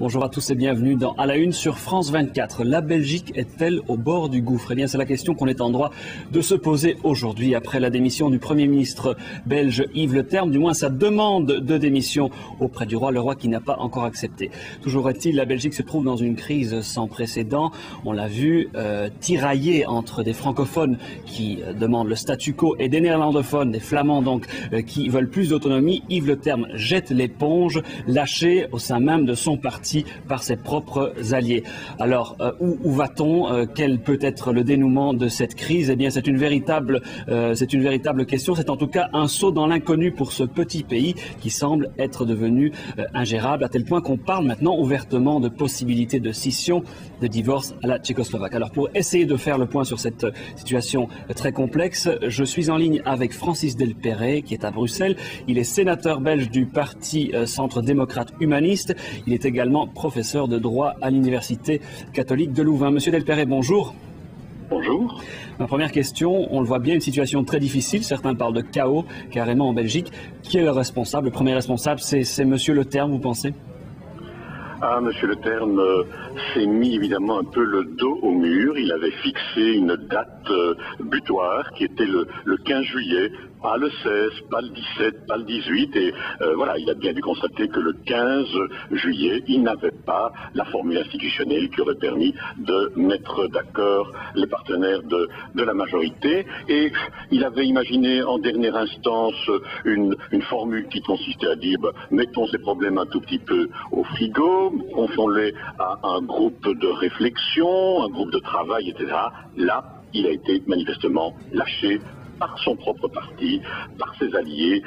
Bonjour à tous et bienvenue dans À la Une sur France 24. La Belgique est-elle au bord du gouffre? Eh bien, c'est la question qu'on est en droit de se poser aujourd'hui après la démission du Premier ministre belge Yves Le Terme, du moins sa demande de démission auprès du roi, le roi qui n'a pas encore accepté. Toujours est-il, la Belgique se trouve dans une crise sans précédent. On l'a vu tiraillée entre des francophones qui demandent le statu quo et des néerlandophones, des flamands donc, qui veulent plus d'autonomie. Yves Le Terme jette l'éponge, lâché au sein même de son parti par ses propres alliés. Alors, où va-t-on? Quel peut être le dénouement de cette crise? Eh bien, c'est une véritable question. C'est en tout cas un saut dans l'inconnu pour ce petit pays qui semble être devenu ingérable, à tel point qu'on parle maintenant ouvertement de possibilités de scission, de divorce à la Tchécoslovaque. Alors, pour essayer de faire le point sur cette situation très complexe, je suis en ligne avec Francis Delperret, qui est à Bruxelles. Il est sénateur belge du parti Centre démocrate humaniste. Il est également professeur de droit à l'Université catholique de Louvain. Monsieur Delperret, bonjour. Bonjour. Ma première question, on le voit bien, une situation très difficile. Certains parlent de chaos carrément en Belgique. Qui est le responsable? Le premier responsable, c'est Monsieur Le Terme, vous pensez? Monsieur Le Terme s'est mis évidemment un peu le dos au mur. Il avait fixé une date butoir qui était le 15 juillet. Pas le 16, pas le 17, pas le 18, et voilà, il a bien dû constater que le 15 juillet, il n'avait pas la formule institutionnelle qui aurait permis de mettre d'accord les partenaires de la majorité, et il avait imaginé en dernière instance une formule qui consistait à dire, mettons ces problèmes un tout petit peu au frigo, confions-les à un groupe de réflexion, un groupe de travail, etc. Là, il a été manifestement lâché par son propre parti, par ses alliés,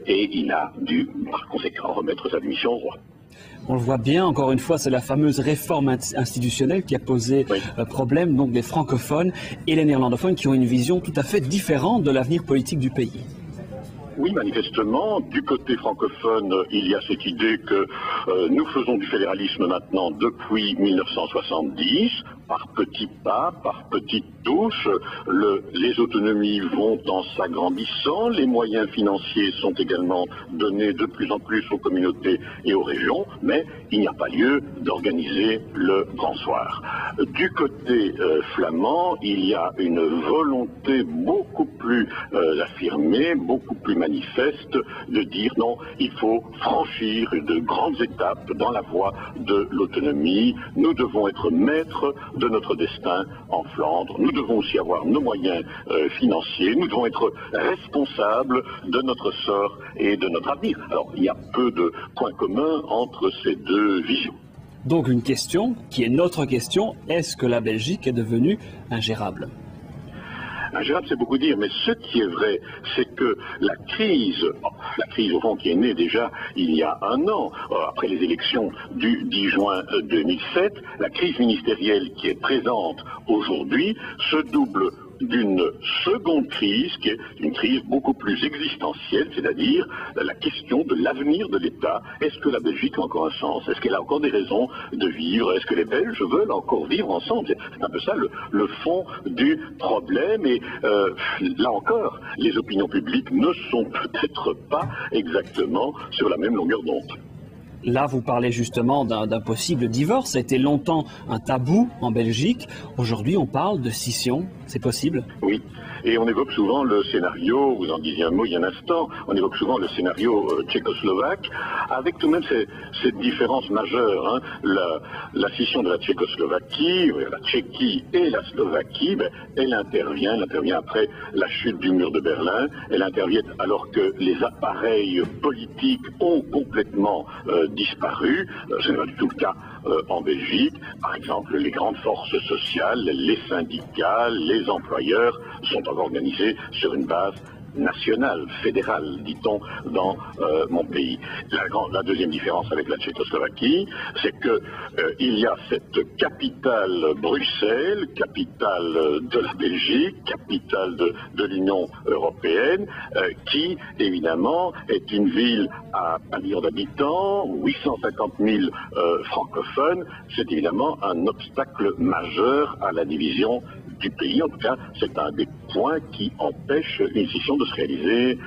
et il a dû, par conséquent, remettre sa démission au roi. On le voit bien, encore une fois, c'est la fameuse réforme institutionnelle qui a posé problème, donc les francophones et les néerlandophones qui ont une vision tout à fait différente de l'avenir politique du pays. Oui, manifestement, du côté francophone, il y a cette idée que nous faisons du fédéralisme maintenant depuis 1970, par petits pas, par petites touches. Les autonomies vont en s'agrandissant, les moyens financiers sont également donnés de plus en plus aux communautés et aux régions, mais il n'y a pas lieu d'organiser le grand soir. Du côté flamand, il y a une volonté beaucoup plus affirmée, beaucoup plus manifeste de dire non, il faut franchir de grandes étapes dans la voie de l'autonomie. Nous devons être maîtres de notre destin en Flandre. Nous devons aussi avoir nos moyens financiers. Nous devons être responsables de notre sort et de notre avenir. Alors, il y a peu de points communs entre ces deux visions. Donc une question qui est notre question, est-ce que la Belgique est devenue ingérable? Ingérable, c'est beaucoup dire, mais ce qui est vrai, c'est que la crise au fond qui est née déjà il y a un an, après les élections du 10 juin 2007, la crise ministérielle qui est présente aujourd'hui se double d'une seconde crise qui est une crise beaucoup plus existentielle, c'est-à-dire la question de l'avenir de l'État. Est-ce que la Belgique a encore un sens? Est-ce qu'elle a encore des raisons de vivre? Est-ce que les Belges veulent encore vivre ensemble? C'est un peu ça le fond du problème, et là encore, les opinions publiques ne sont peut-être pas exactement sur la même longueur d'onde. Là, vous parlez justement d'un possible divorce. Ça a été longtemps un tabou en Belgique. Aujourd'hui, on parle de scission. C'est possible? Oui. Et on évoque souvent le scénario, vous en disiez un mot il y a un instant, on évoque souvent le scénario tchécoslovaque, avec tout de même cette différence majeure. Hein. La scission de la Tchécoslovaquie, la Tchéquie et la Slovaquie, elle intervient après la chute du mur de Berlin, elle intervient alors que les appareils politiques ont complètement disparu. Ce n'est pas du tout le cas en Belgique. Par exemple, les grandes forces sociales, les syndicats, les employeurs sont organisés sur une base nationale, fédérale, dit-on, dans mon pays. La deuxième différence avec la Tchécoslovaquie, c'est que il y a cette capitale Bruxelles, capitale de la Belgique, capitale de l'Union européenne, qui, évidemment, est une ville à 1 million d'habitants, 850 000 francophones. C'est évidemment un obstacle majeur à la division du pays. En tout cas, c'est un des points qui empêche une scission de se réaliser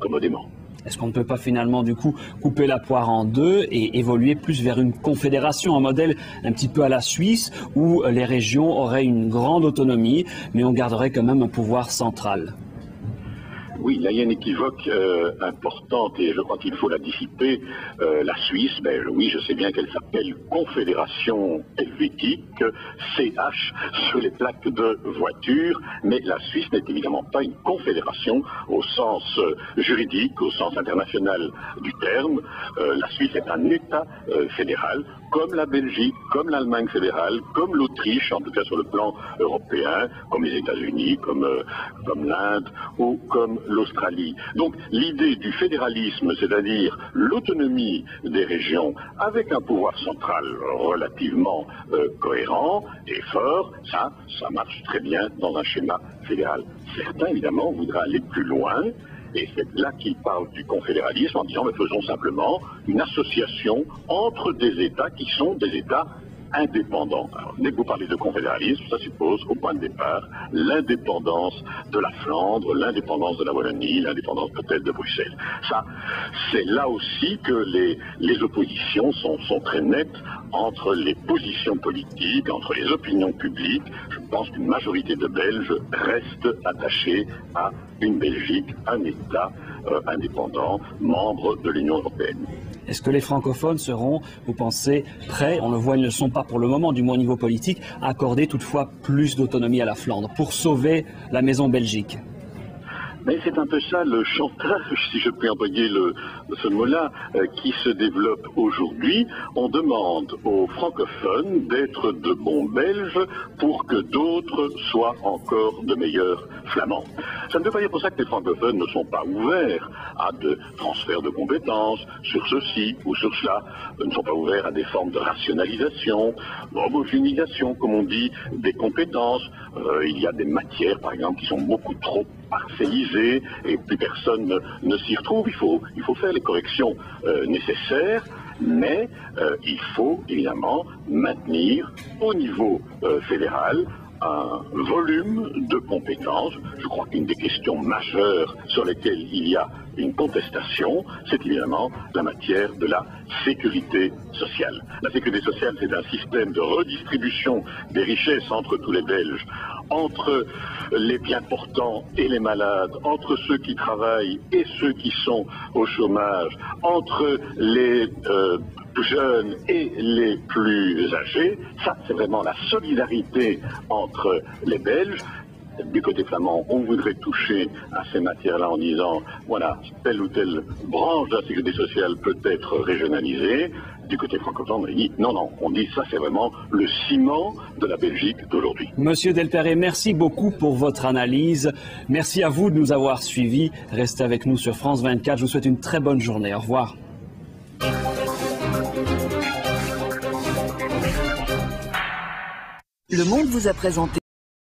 commodément. Est-ce qu'on ne peut pas finalement du coup couper la poire en deux et évoluer plus vers une confédération, un modèle un petit peu à la Suisse où les régions auraient une grande autonomie mais on garderait quand même un pouvoir central? Oui, là il y a une équivoque importante et je crois qu'il faut la dissiper. La Suisse, oui, je sais bien qu'elle s'appelle Confédération helvétique, CH, sur les plaques de voiture, mais la Suisse n'est évidemment pas une confédération au sens juridique, au sens international du terme. La Suisse est un État fédéral, comme la Belgique, comme l'Allemagne fédérale, comme l'Autriche, en tout cas sur le plan européen, comme les États-Unis, comme l'Inde ou comme l'Australie. Donc l'idée du fédéralisme, c'est-à-dire l'autonomie des régions avec un pouvoir central relativement cohérent et fort, ça marche très bien dans un schéma fédéral. Certains, évidemment, voudraient aller plus loin. Et c'est là qu'il parle du confédéralisme en disant, mais faisons simplement une association entre des États qui sont des États indépendants. Alors, dès que vous parlez de confédéralisme, ça suppose, au point de départ, l'indépendance de la Flandre, l'indépendance de la Wallonie, l'indépendance peut-être de Bruxelles. Ça, c'est là aussi que les oppositions sont très nettes entre les positions politiques, entre les opinions publiques. Je pense qu'une majorité de Belges reste attachée à une Belgique, un État indépendant, membre de l'Union européenne. Est-ce que les francophones seront, vous pensez, prêts, on le voit, ils ne le sont pas pour le moment, du moins au niveau politique, à accorder toutefois plus d'autonomie à la Flandre pour sauver la maison Belgique? Mais c'est un peu ça le chantage, si je puis employer ce mot-là, qui se développe aujourd'hui. On demande aux francophones d'être de bons Belges pour que d'autres soient encore de meilleurs Flamands. Ça ne veut pas dire pour ça que les francophones ne sont pas ouverts à de transferts de compétences sur ceci ou sur cela, ne sont pas ouverts à des formes de rationalisation, d'homogénéisation, comme on dit, des compétences. Il y a des matières, par exemple, qui sont beaucoup trop parcellisées et plus personne ne s'y retrouve. Il faut faire les corrections nécessaires, mais il faut évidemment maintenir au niveau fédéral un volume de compétences. Je crois qu'une des questions majeures sur lesquelles il y a une contestation, c'est évidemment la matière de la sécurité sociale. La sécurité sociale, c'est un système de redistribution des richesses entre tous les Belges, entre les bien portants et les malades, entre ceux qui travaillent et ceux qui sont au chômage, entre les jeunes et les plus âgés. Ça, c'est vraiment la solidarité entre les Belges. Du côté flamand, on voudrait toucher à ces matières-là en disant, voilà, telle ou telle branche de la sécurité sociale peut être régionalisée. Du côté francophone, on dit, non, on dit ça, c'est vraiment le ciment de la Belgique d'aujourd'hui. Monsieur Delperret, merci beaucoup pour votre analyse. Merci à vous de nous avoir suivis. Restez avec nous sur France 24. Je vous souhaite une très bonne journée. Au revoir. Le Monde vous a présenté